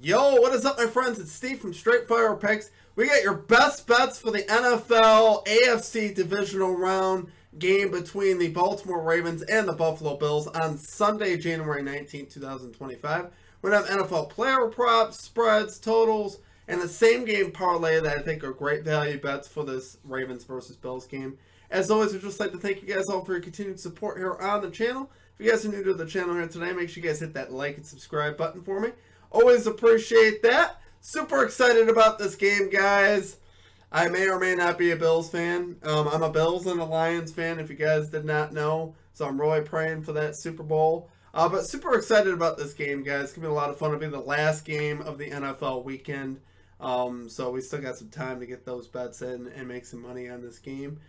Yo, what is up, my friends? It's Steve from Straight Fire Picks. We got your best bets for the NFL AFC Divisional round game between the Baltimore Ravens and the Buffalo Bills on Sunday, January 19th, 2025. We're going to have NFL player props, spreads, totals, and the same game parlay that I think are great value bets for this Ravens versus Bills game. As always, we'd just like to thank you guys all for your continued support here on the channel. If you guys are new to the channel here today, make sure you guys hit that like and subscribe button for me. Always appreciate that. Super excited about this game, guys. I may or may not be a Bills fan. I'm a Bills and a Lions fan, if you guys did not know. So I'm really praying for that Super Bowl. But super excited about this game, guys. It's going to be a lot of fun. It'll be the last game of the NFL weekend. So we still got some time to get those bets in and make some money on this game.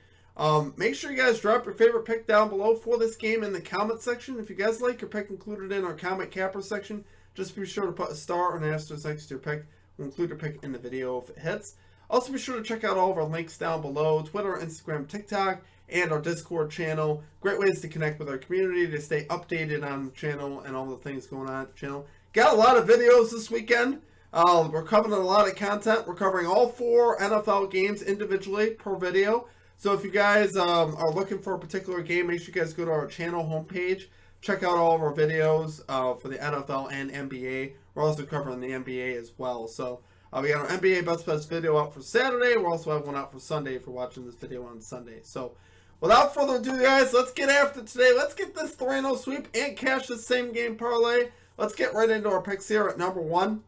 Make sure you guys drop your favorite pick down below for this game in the comment section. If you guys like your pick included in our comment capper section, just be sure to put a star or an asterisk next to your pick. We'll include your pick in the video if it hits. Also be sure to check out all of our links down below: Twitter, Instagram, TikTok, and our Discord channel. Great ways to connect with our community, to stay updated on the channel and all the things going on at the channel. Got a lot of videos this weekend. We're covering a lot of content. We're covering all 4 NFL games individually per video. So if you guys are looking for a particular game, make sure you guys go to our channel homepage. Check out all of our videos for the NFL and NBA. We're also covering the NBA as well. So we got our NBA Best Bets video out for Saturday. We'll also have one out for Sunday if you're watching this video on Sunday. So without further ado, guys, let's get after it today. Let's get this 3-0 sweep and cash the same game parlay. Let's get right into our picks here at number 1.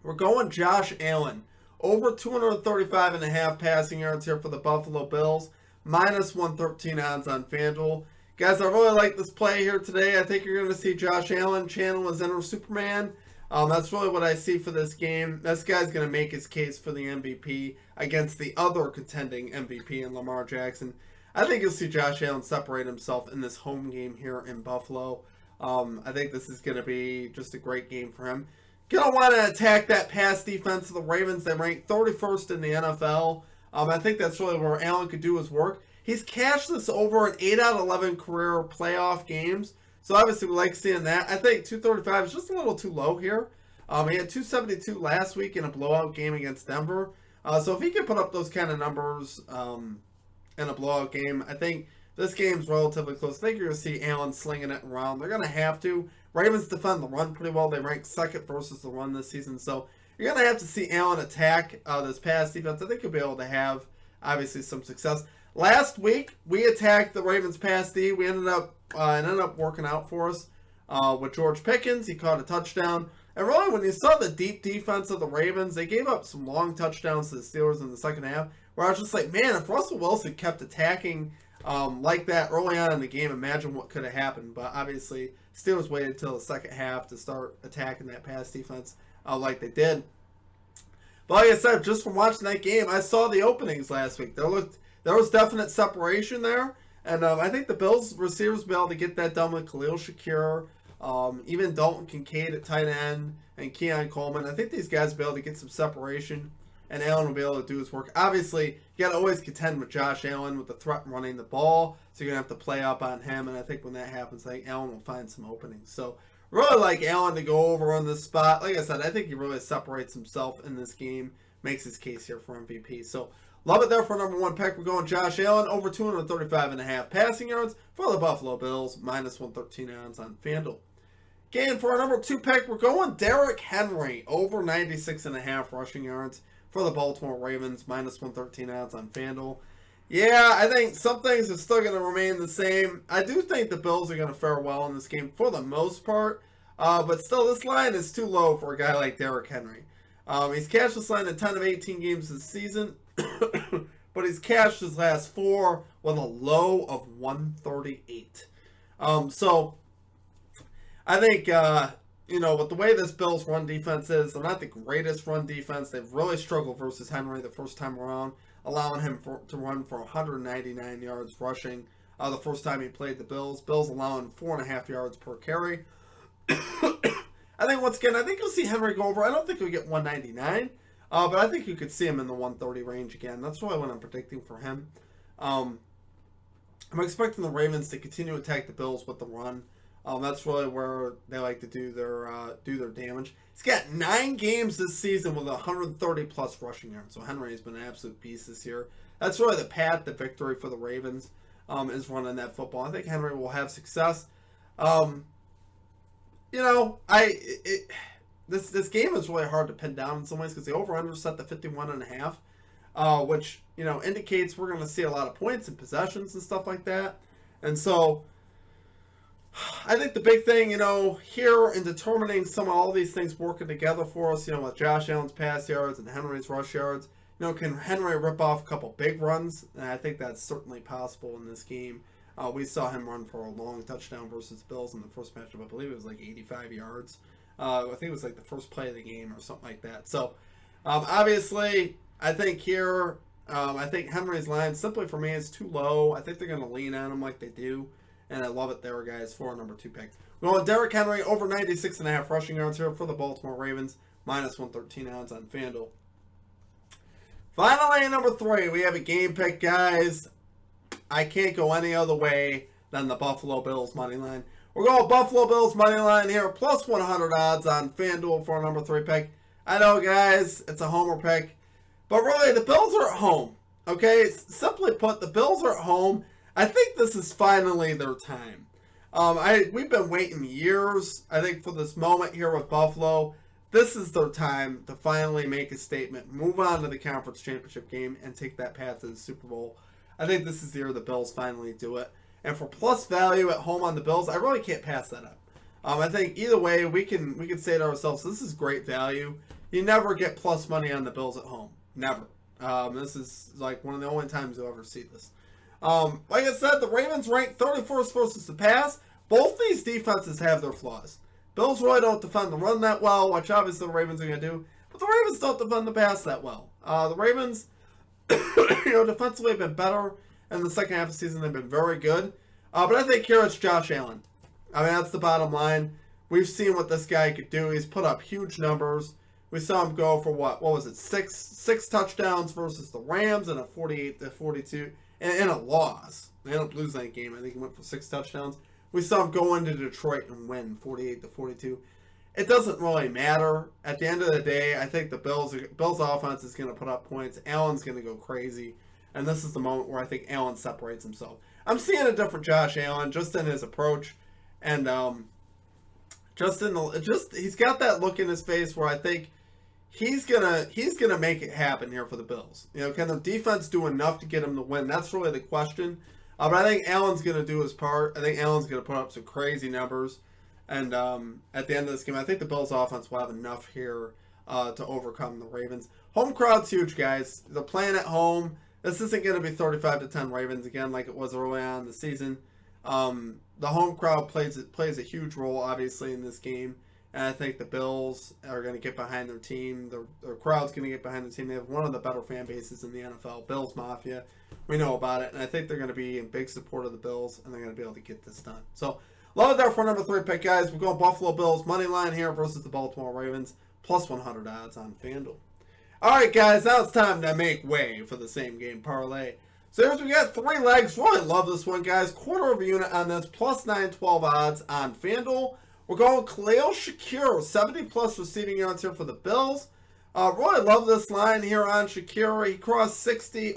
We're going Josh Allen. Over 235.5 passing yards here for the Buffalo Bills. Minus 113 odds on FanDuel. Guys, I really like this play here today. I think you're going to see Josh Allen channel his inner Superman. That's really what I see for this game. This guy's going to make his case for the MVP against the other contending MVP in Lamar Jackson. I think you'll see Josh Allen separate himself in this home game here in Buffalo. I think this is going to be just a great game for him. Going to want to attack that pass defense of the Ravens. They rank 31st in the NFL. I think that's really where Allen could do his work. He's cashed this over in 8 out of 11 career playoff games. So obviously we like seeing that. I think 235 is just a little too low here. He had 272 last week in a blowout game against Denver. So if he can put up those kind of numbers in a blowout game, I think this game's relatively close. I think you're going to see Allen slinging it around. They're going to have to. Ravens defend the run pretty well. They rank 2nd versus the run this season. So you're going to have to see Allen attack this pass defense. I think he'll be able to have, obviously, some success. Last week, we attacked the Ravens pass D. We ended up working out for us with George Pickens. He caught a touchdown. And really, when you saw the deep defense of the Ravens, they gave up some long touchdowns to the Steelers in the second half, where I was just like, man, if Russell Wilson kept attacking like that early on in the game, imagine what could have happened. But obviously, Steelers waited until the second half to start attacking that pass defense like they did. But like I said, just from watching that game, I saw the openings last week. There was definite separation there. And I think the Bills receivers will be able to get that done with Khalil Shakir, even Dalton Kincaid at tight end, and Keon Coleman. I think these guys will be able to get some separation, and Allen will be able to do his work. Obviously, you got to always contend with Josh Allen with the threat running the ball, so you're going to have to play up on him, and I think when that happens, I think Allen will find some openings. So really like Allen to go over on this spot. Like I said, I think he really separates himself in this game, makes his case here for MVP. So love it there for number 1 pick. We're going Josh Allen, over 235.5 passing yards for the Buffalo Bills, minus 113 odds on FanDuel. Again, for our number 2 pick, we're going Derrick Henry, over 96.5 rushing yards for the Baltimore Ravens, minus 113 odds on FanDuel. Yeah, I think some things are still going to remain the same. I do think the Bills are going to fare well in this game for the most part, but still, this line is too low for a guy like Derrick Henry. He's cashed this line in 10 of 18 games this season, but he's cashed his last 4 with a low of 138. So I think, with the way this Bills run defense is, they're not the greatest run defense. They've really struggled versus Henry the first time around, allowing him to run for 199 yards rushing the first time he played the Bills. Bills allowing 4.5 yards per carry. I think, once again, you'll see Henry go over. I don't think he'll get 199, but I think you could see him in the 130 range again. That's really what I'm predicting for him. I'm expecting the Ravens to continue to attack the Bills with the run. That's really where they like to do their damage. He's got 9 games this season with 130 plus rushing yards. So Henry has been an absolute beast this year. That's really the path to victory for the Ravens. Is running that football. I think Henry will have success. This game is really hard to pin down in some ways because the over/under set to 51.5, which indicates we're going to see a lot of points and possessions and stuff like that. And so I think the big thing, here in determining some of all these things working together for us, with Josh Allen's pass yards and Henry's rush yards, can Henry rip off a couple big runs? And I think that's certainly possible in this game. We saw him run for a long touchdown versus the Bills in the first matchup. I believe it was like 85 yards. I think it was like the first play of the game or something like that. So, obviously, I think here, I think Henry's line, simply for me, is too low. I think they're going to lean on him like they do. And I love it there, guys, for our number 2 pick. We're going Derrick Henry over 96.5 rushing yards here for the Baltimore Ravens. Minus 113 odds on FanDuel. Finally, number 3, we have a game pick, guys. I can't go any other way than the Buffalo Bills money line. We're going Buffalo Bills money line here, plus 100 odds on FanDuel for our number 3 pick. I know, guys, it's a homer pick. But really, the Bills are at home. Okay? Simply put, the Bills are at home. I think this is finally their time. We've been waiting years, I think, for this moment here with Buffalo. This is their time to finally make a statement, move on to the conference championship game, and take that path to the Super Bowl. I think this is the year the Bills finally do it. And for plus value at home on the Bills, I really can't pass that up. I think either way, we can say to ourselves, this is great value. You never get plus money on the Bills at home. Never. This is like one of the only times you'll ever see this. Like I said, the Ravens ranked 31st versus the pass. Both these defenses have their flaws. Bills really don't defend the run that well, which obviously the Ravens are going to do. But the Ravens don't defend the pass that well. The Ravens, defensively have been better in the second half of the season. They've been very good. But I think here it's Josh Allen. I mean, that's the bottom line. We've seen what this guy could do. He's put up huge numbers. We saw him go for what was it? Six touchdowns versus the Rams in a 48-42 and a loss. They don't lose that game. I think he went for 6 touchdowns. We saw him go into Detroit and win 48-42. It doesn't really matter. At the end of the day, I think the Bills offense is going to put up points. Allen's going to go crazy. And this is the moment where I think Allen separates himself. I'm seeing a different Josh Allen just in his approach. And he's got that look in his face where I think he's gonna make it happen here for the Bills. Can the defense do enough to get him to win? That's really the question. But I think Allen's gonna do his part. I think Allen's gonna put up some crazy numbers. And at the end of this game, I think the Bills offense will have enough here to overcome the Ravens. Home crowd's huge, guys. They're playing at home. This isn't going to be 35-10 Ravens again like it was early on in the season. The home crowd plays a huge role, obviously, in this game. And I think the Bills are going to get behind their team. Their crowd's going to get behind the team. They have one of the better fan bases in the NFL, Bills Mafia. We know about it. And I think they're going to be in big support of the Bills, and they're going to be able to get this done. So, love it there for number 3 pick, guys. We're going Buffalo Bills money line here versus the Baltimore Ravens, plus 100 odds on FanDuel. All right, guys, now it's time to make way for the same game parlay. So here's we got 3 legs. Really love this one, guys. Quarter of a unit on this, plus 912 odds on FanDuel. We're going Khalil Shakir, 70-plus receiving yards here for the Bills. Really love this line here on Shakir. He crossed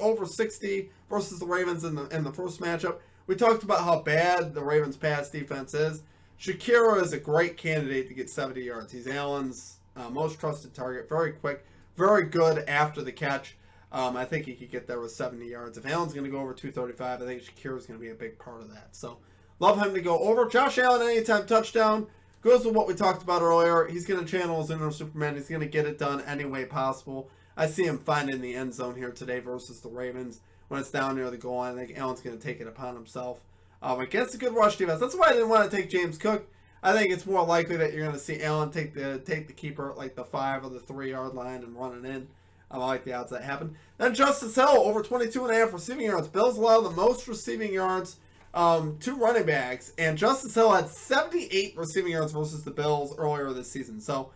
over 60 versus the Ravens in the first matchup. We talked about how bad the Ravens' pass defense is. Shakir is a great candidate to get 70 yards. He's Allen's most trusted target. Very quick, very good after the catch. I think he could get there with 70 yards. If Allen's going to go over 235, I think Shakir is going to be a big part of that. So, love him to go over. Josh Allen, anytime touchdown. Goes with what we talked about earlier. He's going to channel his inner Superman. He's going to get it done any way possible. I see him finding the end zone here today versus the Ravens. When it's down near the goal line, I think Allen's going to take it upon himself. Against a good rush defense. That's why I didn't want to take James Cook. I think it's more likely that you're going to see Allen take the keeper at like the 5 or the 3-yard line and run it in. I like the odds that happen. Then Justice Hill, over 22.5 receiving yards. Bills allow the most receiving yards to running backs. And Justice Hill had 78 receiving yards versus the Bills earlier this season. So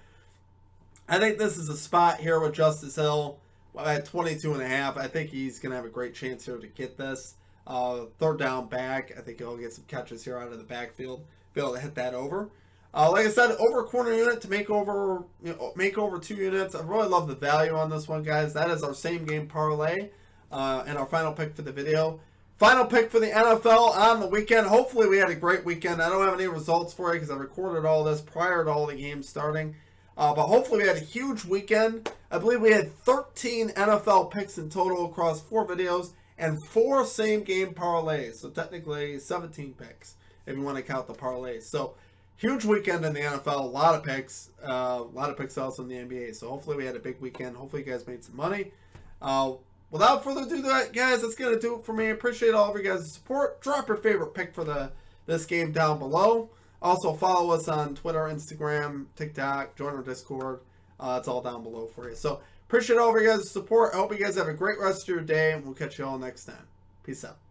I think this is a spot here with Justice Hill at 22.5. I think he's going to have a great chance here to get this. Third down back. I think he'll get some catches here out of the backfield. be able to hit that over. Like I said, over a corner unit to make over 2 units. I really love the value on this one, guys. That is our same game parlay and our final pick for the video. Final pick for the NFL on the weekend. Hopefully we had a great weekend. I don't have any results for you because I recorded all this prior to all the games starting. But hopefully we had a huge weekend. I believe we had 13 NFL picks in total across 4 videos and 4 same game parlays. So technically 17 picks if you want to count the parlays. So huge weekend in the NFL. A lot of picks. A lot of picks also in the NBA. So hopefully we had a big weekend. Hopefully you guys made some money. Without further ado, guys, that's going to do it for me. Appreciate all of you guys' support. Drop your favorite pick for this game down below. Also, follow us on Twitter, Instagram, TikTok. Join our Discord. It's all down below for you. So, appreciate all of you guys' support. I hope you guys have a great rest of your day, and we'll catch you all next time. Peace out.